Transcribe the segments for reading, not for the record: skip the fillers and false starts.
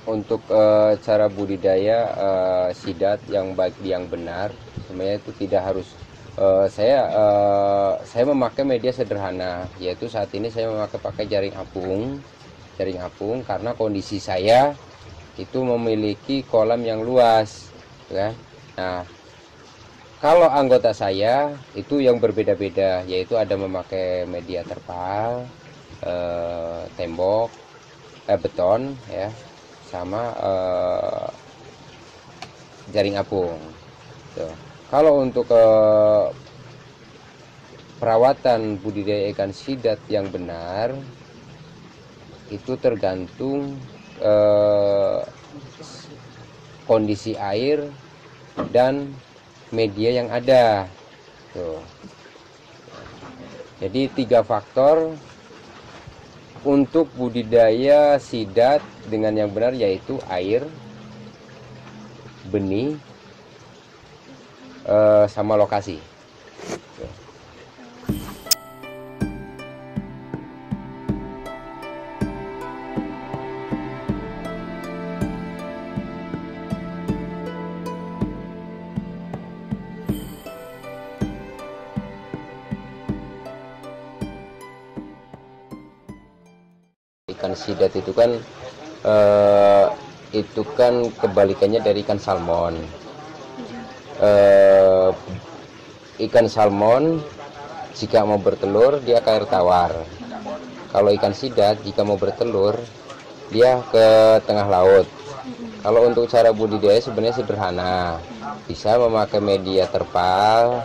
untuk cara budidaya sidat yang baik yang benar, sebenarnya itu tidak harus saya memakai media sederhana, yaitu saat ini saya pakai jaring apung karena kondisi saya itu memiliki kolam yang luas, ya. Nah, kalau anggota saya itu yang berbeda-beda, yaitu ada memakai media terpal, tembok, beton, ya, sama jaring apung. Tuh. Kalau untuk perawatan budidaya ikan sidat yang benar itu tergantung kondisi air dan media yang ada. Tuh. Jadi 3 faktor untuk budidaya sidat dengan yang benar, yaitu air, benih, sama lokasi. Tuh. Ikan sidat itu kan kebalikannya dari ikan salmon. Ikan salmon jika mau bertelur dia ke air tawar. Kalau ikan sidat jika mau bertelur dia ke tengah laut. Kalau untuk cara budidaya sebenarnya sederhana, bisa memakai media terpal,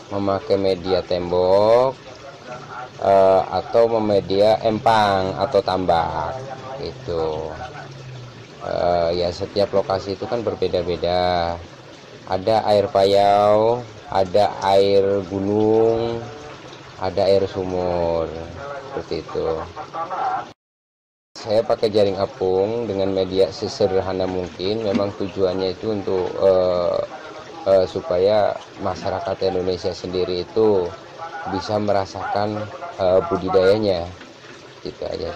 memakai media tembok, atau media empang atau tambak itu. Ya setiap lokasi itu kan berbeda-beda, ada air payau, ada air gunung, ada air sumur, seperti itu. Saya pakai jaring apung dengan media sesederhana mungkin, memang tujuannya itu untuk supaya masyarakat Indonesia sendiri itu bisa merasakan budidayanya, gitu aja.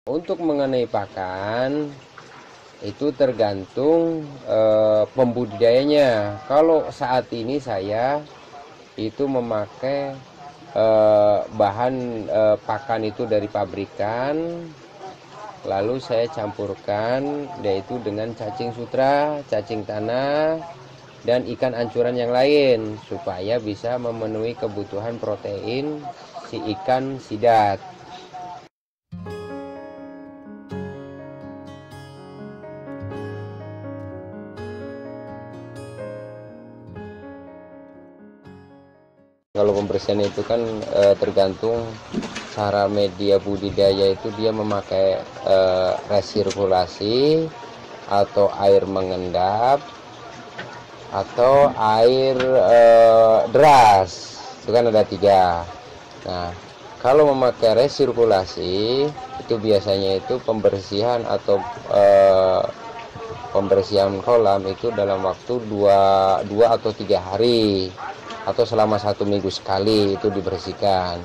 Untuk mengenai pakan itu tergantung pembudidayanya. Kalau saat ini saya itu memakai bahan pakan itu dari pabrikan, lalu saya campurkan yaitu dengan cacing sutra, cacing tanah, dan ikan ancuran yang lain supaya bisa memenuhi kebutuhan protein si ikan sidat. Kalau pembersihan itu kan tergantung cara media budidaya itu, dia memakai resirkulasi atau air mengendap atau air deras, itu kan ada 3. Nah, kalau memakai resirkulasi itu biasanya itu pembersihan atau pembersihan kolam itu dalam waktu 2 atau 3 hari atau selama 1 minggu sekali itu dibersihkan.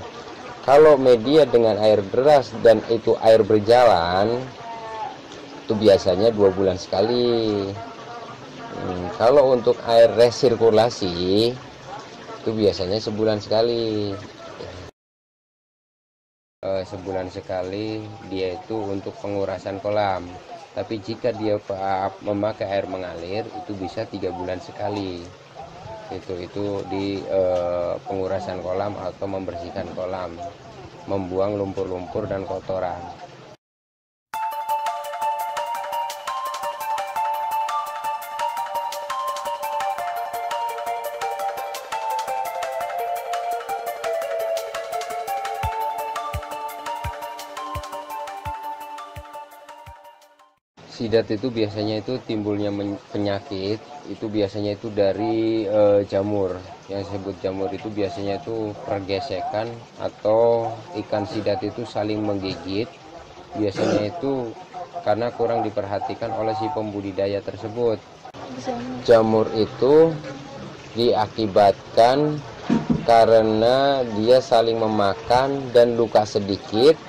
Kalau media dengan air deras dan itu air berjalan, itu biasanya 2 bulan sekali. Kalau untuk air resirkulasi itu biasanya sebulan sekali. Sebulan sekali dia itu untuk pengurasan kolam. Tapi jika dia memakai air mengalir itu bisa 3 bulan sekali. Itu di pengurasan kolam atau membersihkan kolam, membuang lumpur-lumpur dan kotoran. Sidat itu biasanya itu timbulnya penyakit itu biasanya itu dari jamur. Yang disebut jamur itu biasanya itu pergesekan atau ikan sidat itu saling menggigit. Biasanya itu karena kurang diperhatikan oleh si pembudidaya tersebut. Jamur itu diakibatkan karena dia saling memakan dan luka sedikit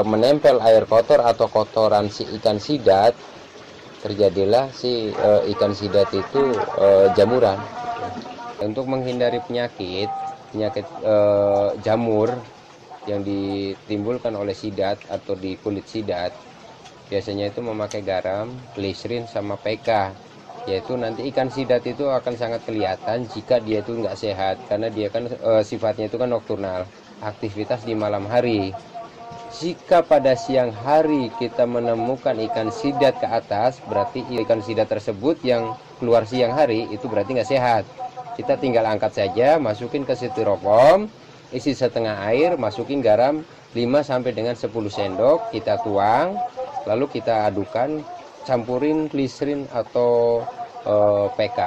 menempel air kotor atau kotoran si ikan sidat, terjadilah si ikan sidat itu jamuran. Untuk menghindari penyakit jamur yang ditimbulkan oleh sidat atau di kulit sidat, biasanya itu memakai garam, glycerin sama PK. Yaitu nanti ikan sidat itu akan sangat kelihatan jika dia itu nggak sehat, karena dia kan sifatnya itu kan nokturnal, aktivitas di malam hari. Jika pada siang hari kita menemukan ikan sidat ke atas, berarti ikan sidat tersebut yang keluar siang hari itu berarti nggak sehat. Kita tinggal angkat saja, masukin ke styrofoam, isi setengah air, masukin garam 5 sampai dengan 10 sendok, kita tuang, lalu kita adukan, campurin glycerin atau PK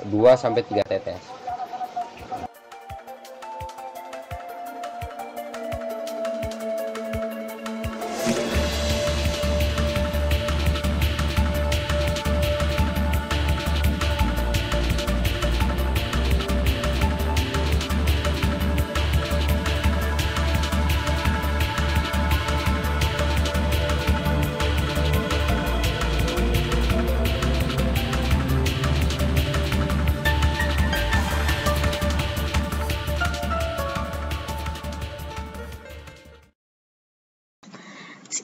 2 sampai 3 tetes.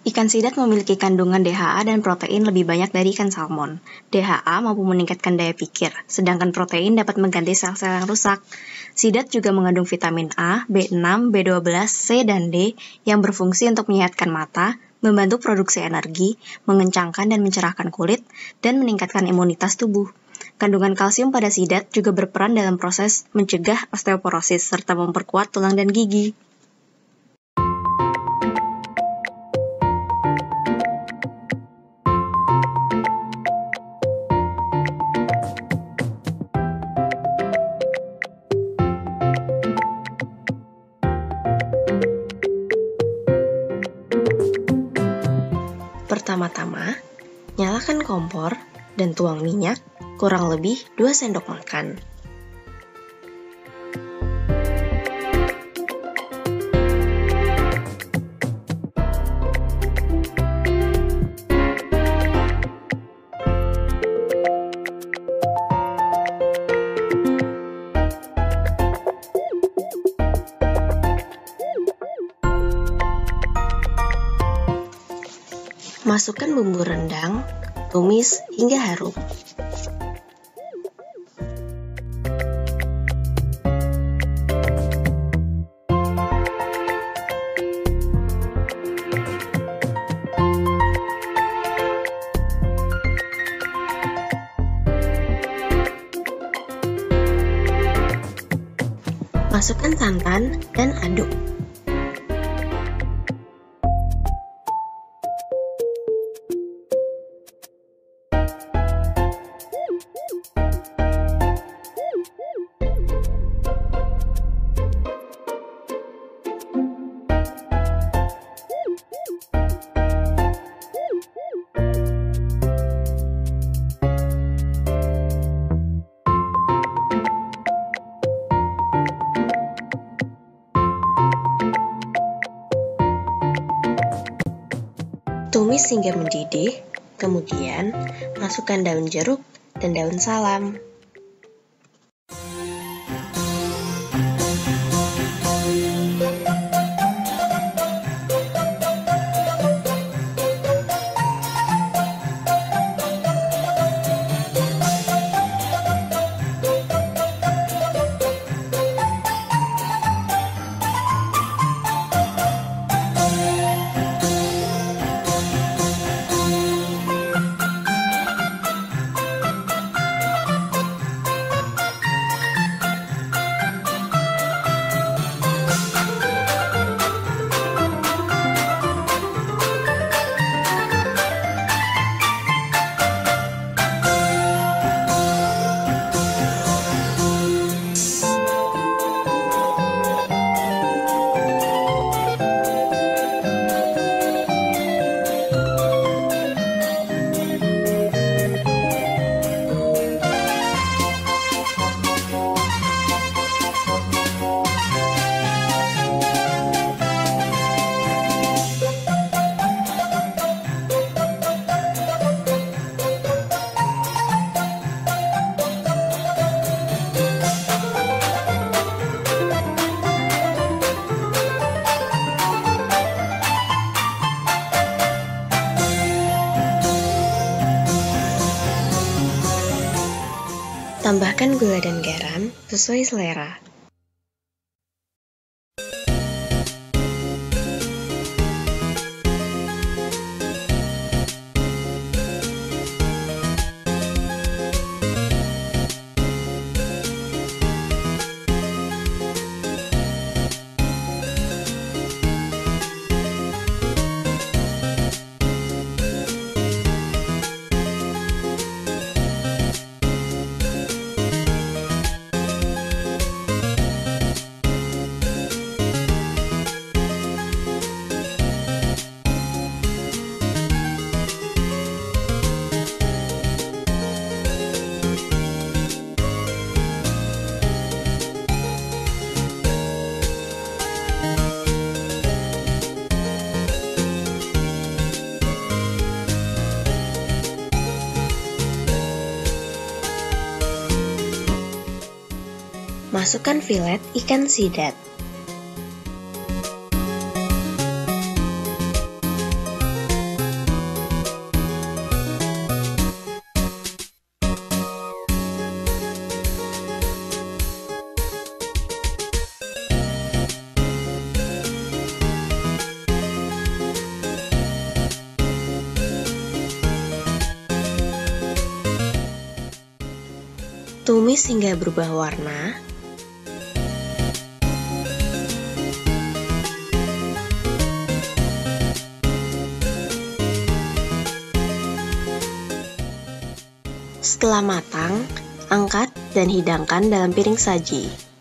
Ikan sidat memiliki kandungan DHA dan protein lebih banyak dari ikan salmon. DHA mampu meningkatkan daya pikir, sedangkan protein dapat mengganti sel-sel yang rusak. Sidat juga mengandung vitamin A, B6, B12, C, dan D yang berfungsi untuk menyehatkan mata, membantu produksi energi, mengencangkan dan mencerahkan kulit, dan meningkatkan imunitas tubuh. Kandungan kalsium pada sidat juga berperan dalam proses mencegah osteoporosis serta memperkuat tulang dan gigi. Pertama-tama, nyalakan kompor dan tuang minyak kurang lebih 2 sendok makan. Masukkan bumbu rendang, tumis hingga harum. Masukkan santan dan aduk. Tumis hingga mendidih, kemudian masukkan daun jeruk dan daun salam. Tambahkan gula dan garam sesuai selera. Masukkan filet ikan sidat. Tumis hingga berubah warna. Setelah matang, angkat dan hidangkan dalam piring saji.